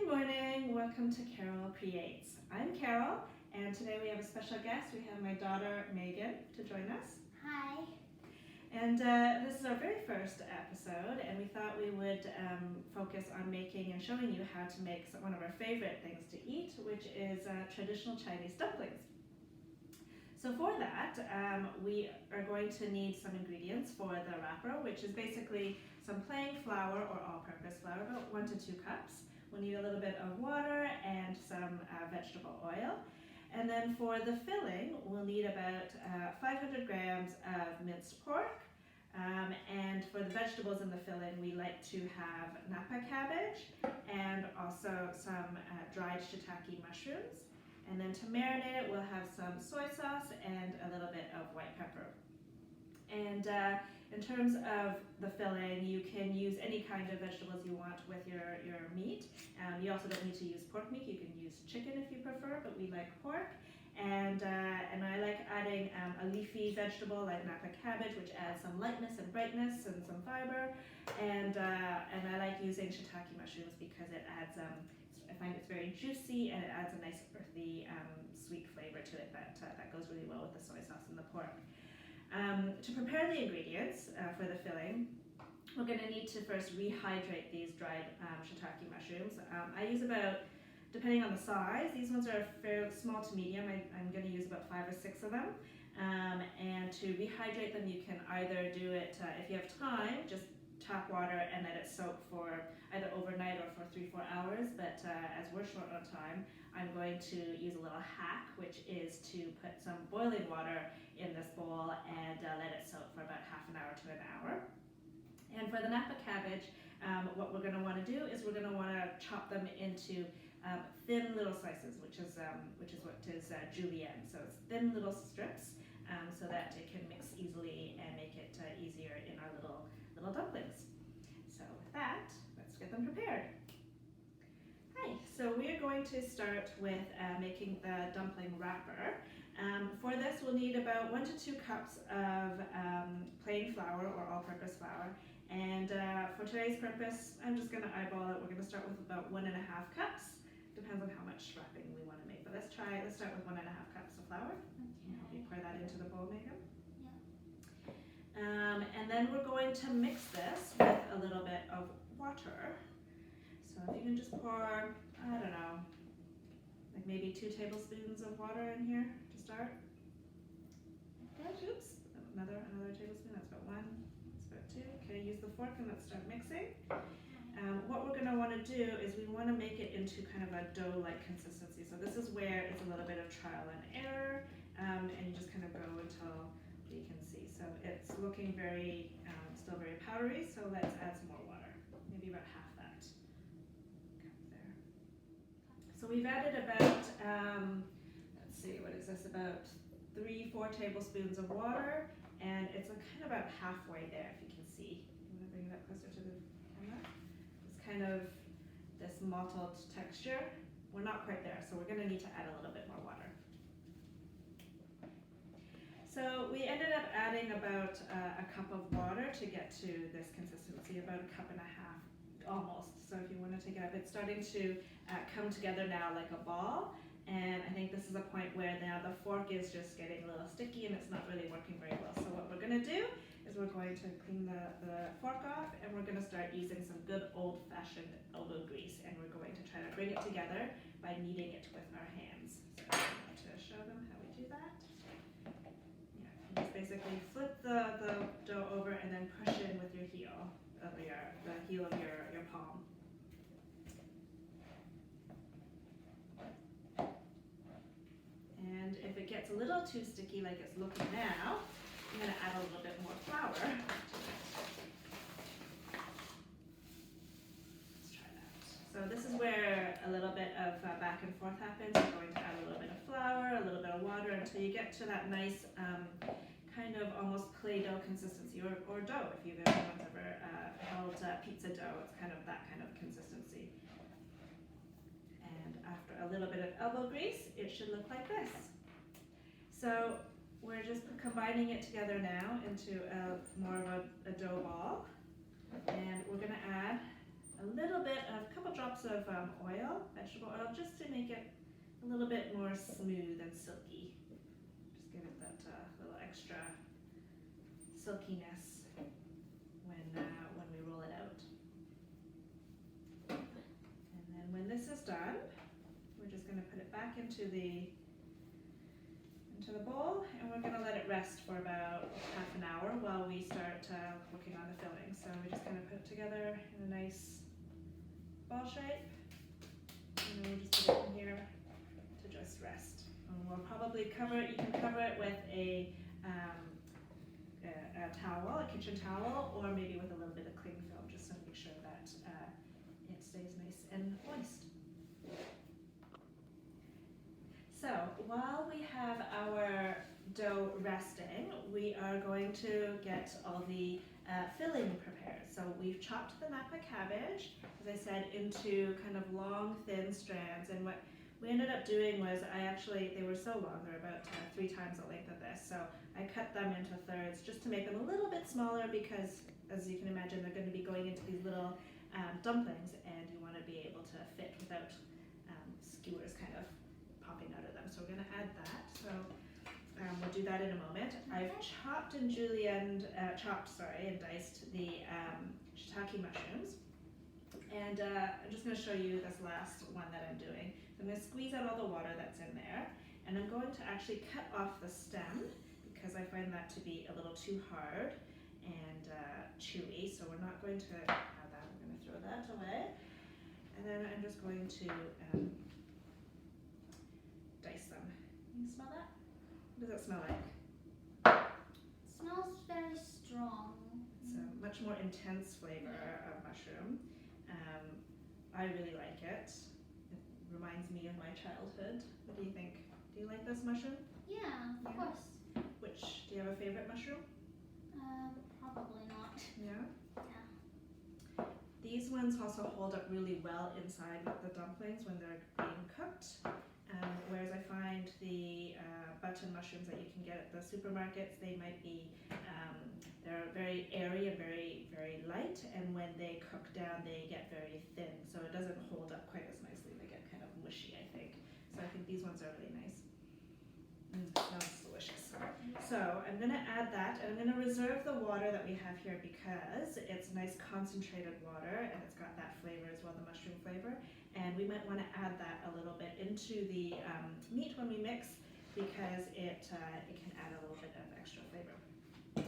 morning, welcome to Carol Creates. I'm Carol, and today we have a special guest. We have my daughter Megan to join us. Hi. And this is our very first episode, and we thought we would focus on making and showing you how to make one of our favorite things to eat, which is traditional Chinese dumplings. So for that, we are going to need some ingredients for the wrapper, which is basically some plain flour or all-purpose flour, about 1 to 2 cups. We'll need a little bit of water and some vegetable oil. And then for the filling, we'll need about 500 grams of minced pork. And for the vegetables in the filling, we like to have Nappa Cabbage and also some dried shiitake mushrooms. And then to marinate it, we'll have some soy sauce and a little bit of white pepper. And in terms of the filling, you can use any kind of vegetables you want with your meat. You also don't need to use pork meat. You can use chicken if you prefer, but we like pork. And I like adding a leafy vegetable like Nappa Cabbage, which adds some lightness and brightness and some fiber. And I like using shiitake mushrooms because it adds I find it's very juicy and it adds a nice earthy sweet flavor to it that goes really well with the soy sauce and the pork. To prepare the ingredients for the filling, we're going to need to first rehydrate these dried shiitake mushrooms. I use about, depending on the size, these ones are fairly small to medium. I'm going to use about 5 or 6 of them. And to rehydrate them, you can either do it, if you have time, just tap water and let it soak for either overnight or for 3-4 hours. But as we're short on time, I'm going to use a little hack, which is to put some boiling water in this bowl and let it soak for about half an hour to an hour. And for the Nappa Cabbage, what we're going to want to do is we're going to want to chop them into thin little slices, which is what is julienne. So it's thin little strips so that it can mix easily and make it easier in our little dumplings. So with that, let's get them prepared. Hi, so we're going to start with making the dumpling wrapper. For this, we'll need about 1 to 2 cups of plain flour or all-purpose flour. And for today's purpose, I'm just going to eyeball it. We're going to start with about 1.5 cups. Depends on how much wrapping we want to make. But let's start with 1.5 cups of flour. Okay. Help you pour that into the bowl, Megan. Yeah. And then we're going to mix this with a little bit of water. So if you can just pour, I don't know, like maybe 2 tablespoons of water in here to start. Oops, another tablespoon, that's about 1, that's about 2. Okay, use the fork and let's start mixing. What we're going to want to do is we want to make it into kind of a dough-like consistency. So this is where it's a little bit of trial and error, and you just kind of go until you can see. So it's looking very, still very powdery, so let's add some more water, maybe about half that cup there. So we've added about, let's see, what is this, about 3-4 tablespoons of water, and it's kind of about halfway there, if you can see. You want to bring it up closer to the camera? It's kind of this mottled texture. We're not quite there, so we're going to need to add a little bit more water. So we ended up adding about a cup of water to get to this consistency, about 1.5 cups, almost. So if you want to take it up, it's starting to come together now like a ball. And I think this is a point where now the fork is just getting a little sticky and it's not really working very well. So what we're going to do is we're going to clean the fork off and we're going to start using some good old-fashioned elbow grease. And we're going to try to bring it together by kneading it with our hands. So I'm going to show them how we do that. Yeah, you just basically flip the dough over and then push in with your heel, the heel of your palm. And if it gets a little too sticky like it's looking now, I'm going to add a little bit more flour. Let's try that. So this is where a little bit of back and forth happens. You're going to add a little bit of flour, a little bit of water until you get to that nice kind of almost clay dough consistency or dough. If anyone's ever held pizza dough, it's kind of that kind of consistency. And after a little bit of elbow grease, it should look like this. So we're just combining it together now into more of a dough ball. And we're going to add a little bit of a couple drops of oil, vegetable oil, just to make it a little bit more smooth and silky. Just give it that little extra silkiness when we roll it out. And then when this is done, we're just going to put it back into the bowl, and we're going to let it rest for about half an hour while we start working on the filling. So we're just going to put it together in a nice ball shape, and then we'll just put it in here to just rest. And we'll probably cover it. You can cover it with a towel, a kitchen towel, or maybe with a little bit of cling film, just to make sure that it stays nice and moist. So while we have our dough resting, we are going to get all the filling prepared. So we've chopped the Nappa cabbage, as I said, into kind of long, thin strands. And what we ended up doing was they were so long, they're about 3 times the length of this. So I cut them into thirds just to make them a little bit smaller because, as you can imagine, they're going to be going into these little dumplings, and you want to be able to fit without skewers kind of popping out of them. So we're going to add that. So we'll do that in a moment. I've chopped and julienned, and diced the shiitake mushrooms. And I'm just going to show you this last one that I'm doing. So I'm going to squeeze out all the water that's in there, and I'm going to actually cut off the stem because I find that to be a little too hard and chewy. So we're not going to have that. I'm going to throw that away. And then I'm just going to dice them. Can you smell that? What does it smell like? It smells very strong. It's a much more intense flavor of mushroom. I really like it. It reminds me of my childhood. What do you think? Do you like this mushroom? Yeah, of course. Do you have a favorite mushroom? Probably not. Yeah? Yeah. These ones also hold up really well inside the dumplings when they're being cooked. Whereas I find the button mushrooms that you can get at the supermarkets, they might be, they're very airy and very, very light, and when they cook down, they get very thin, so it doesn't hold up quite as nicely. They get kind of mushy, I think. So I think these ones are really nice. Smells delicious. So I'm going to add that, and I'm going to reserve the water that we have here because it's nice concentrated water, and it's got that flavor as well, the mushroom flavor. And we might want to add that a little bit into the meat when we mix because it can add a little bit of extra flavor.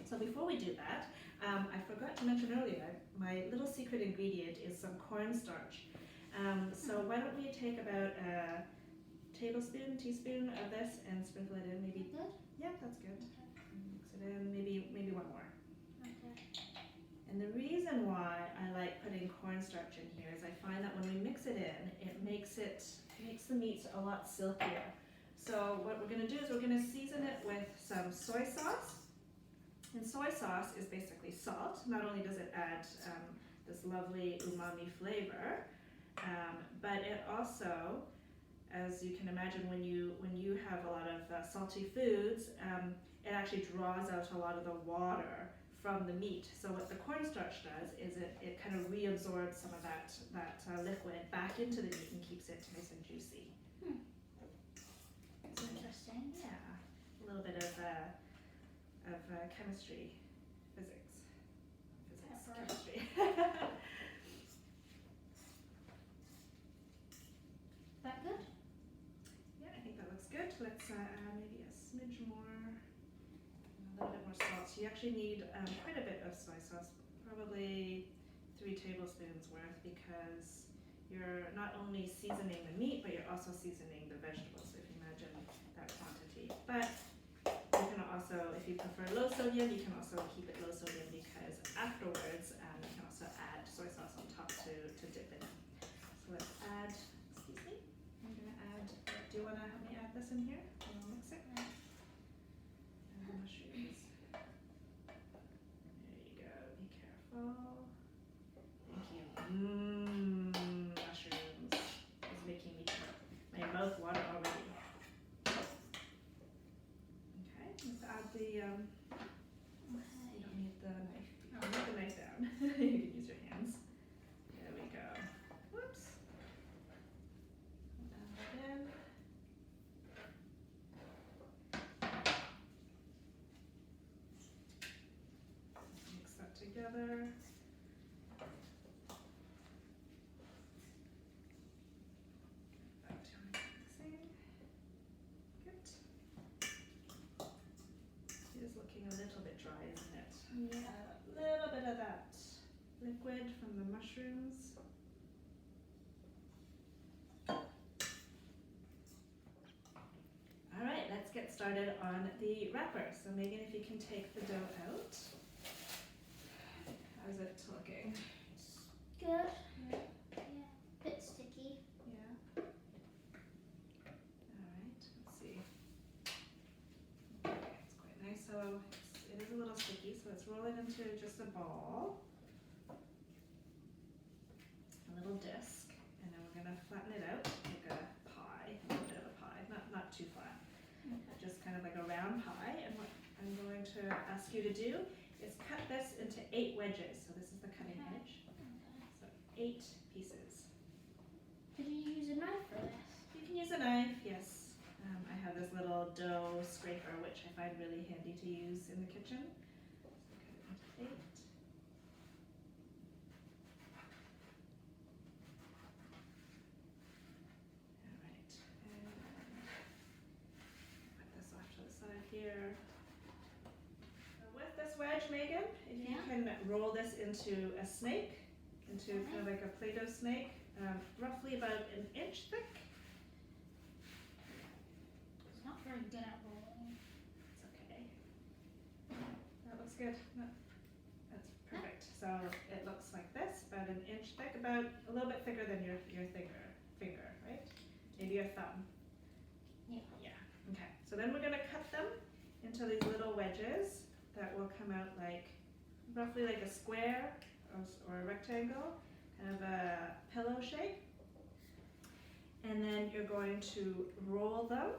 So before we do that, I forgot to mention earlier, my little secret ingredient is some cornstarch. So why don't we take about a teaspoon of this and sprinkle it in, maybe. Good? Yeah, that's good. Mix it in, maybe one more. Okay. And the reason why I like putting cornstarch in here is I find that when we mix it in, it makes the meat a lot silkier. So what we're going to do is we're going to season it with some soy sauce. And soy sauce is basically salt. Not only does it add this lovely umami flavor, but it also, as you can imagine, when you have a lot of salty foods, it actually draws out a lot of the water from the meat. So what the cornstarch does is it kind of reabsorbs some of that liquid back into the meat and keeps it nice and juicy. That's interesting. Yeah, a little bit of chemistry, physics, chemistry. That good? Yeah, I think that looks good. Let's add maybe a smidge more, a little bit more salt. So you actually need quite a bit of soy sauce, probably 3 tablespoons worth, because you're not only seasoning the meat, but you're also seasoning the vegetables, if you imagine that quantity. But you can also, if you prefer low sodium, you can also keep it low sodium because afterwards you can also add soy sauce on top to dip in. So let's add, excuse me, I'm going to add, do you want to help me add this in here? And we'll mix it. And the mushrooms. There you go, be careful. Thank you. Mushrooms. It's making my mouth water already. Let's add the, you don't need the knife. You can put the knife down. You can use your hands. There we go. together. Back to mixing. Good. It is looking a little bit dry, isn't it? Yeah. A little bit of that liquid from the mushrooms. All right, let's get started on the wrapper. So Megan, if you can take the dough out. How's it looking? Good. Yeah. Bit sticky. Yeah. All right, let's see. Okay, it's quite nice. So it is a little sticky, so let's roll it into just a ball. A little disc, and then we're gonna flatten it out like a pie, a little bit of a pie, not too flat. Okay. Just kind of like a round pie, and what I'm going to ask you to do is cut this into 8 wedges. So this is the cutting Okay. edge. Okay. So 8 pieces. Could you use a knife for this? You can use a knife, yes. I have this little dough scraper, which I find really handy to use in the kitchen. So cut it into 8. All right, and put this off to the side here. With this wedge, Megan, if you Yeah. can roll this into a snake, into kind of like a Play-Doh snake, roughly about an inch thick. It's not very good at rolling. It's okay. That looks good. That's perfect. So it looks like this, about an inch thick, about a little bit thicker than your finger, right? Maybe your thumb. Yeah. Yeah. Okay. So then we're gonna cut them into these little wedges that will come out like roughly like a square or a rectangle, kind of a pillow shape. And then you're going to roll them.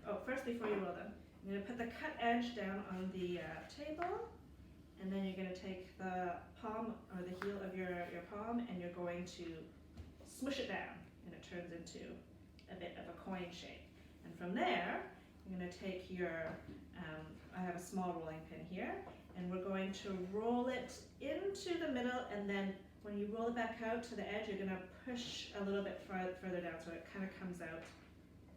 Oh, first before you roll them, you're gonna put the cut edge down on the table, and then you're gonna take the palm or the heel of your palm, and you're going to smush it down, and it turns into a bit of a coin shape. And from there, you're gonna take your I have a small rolling pin here, and we're going to roll it into the middle, and then when you roll it back out to the edge, you're gonna push a little bit further down, so it kind of comes out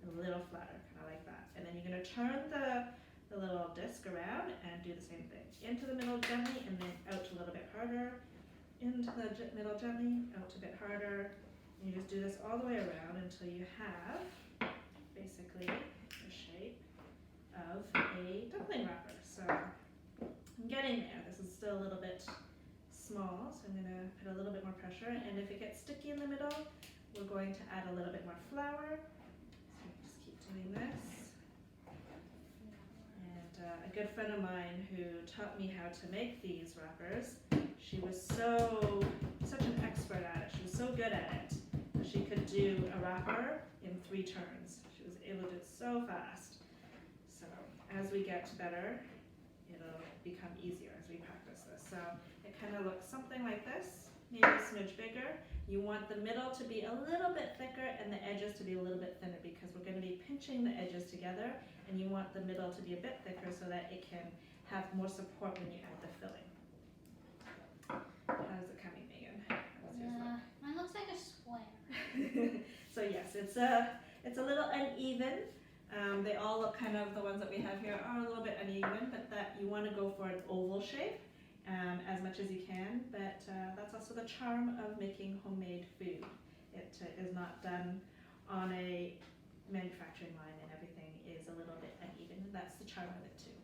a little flatter, kind of like that. And then you're gonna turn the little disc around and do the same thing. Into the middle gently, and then out a little bit harder. Into the middle gently, out a bit harder. And you just do this all the way around until you have basically the shape of a dumpling wrapper. So I'm getting there. This is still a little bit small, so I'm gonna put a little bit more pressure. And if it gets sticky in the middle, we're going to add a little bit more flour. So just keep doing this. And a good friend of mine who taught me how to make these wrappers, she was such an expert at it. She was so good at it that she could do a wrapper in 3 turns. She was able to do it so fast. So as we get better, it'll become easier as we practice this. So it kind of looks something like this, maybe a smidge bigger. You want the middle to be a little bit thicker and the edges to be a little bit thinner, because we're going to be pinching the edges together, and you want the middle to be a bit thicker so that it can have more support when you add the filling. How's it coming, Megan? How's yours look? Mine looks like a square. So yes, it's a little uneven. They all look kind of, the ones that we have here are a little bit uneven, but that you want to go for an oval shape as much as you can. But that's also the charm of making homemade food. It is not done on a manufacturing line, and everything is a little bit uneven. And that's the charm of it too.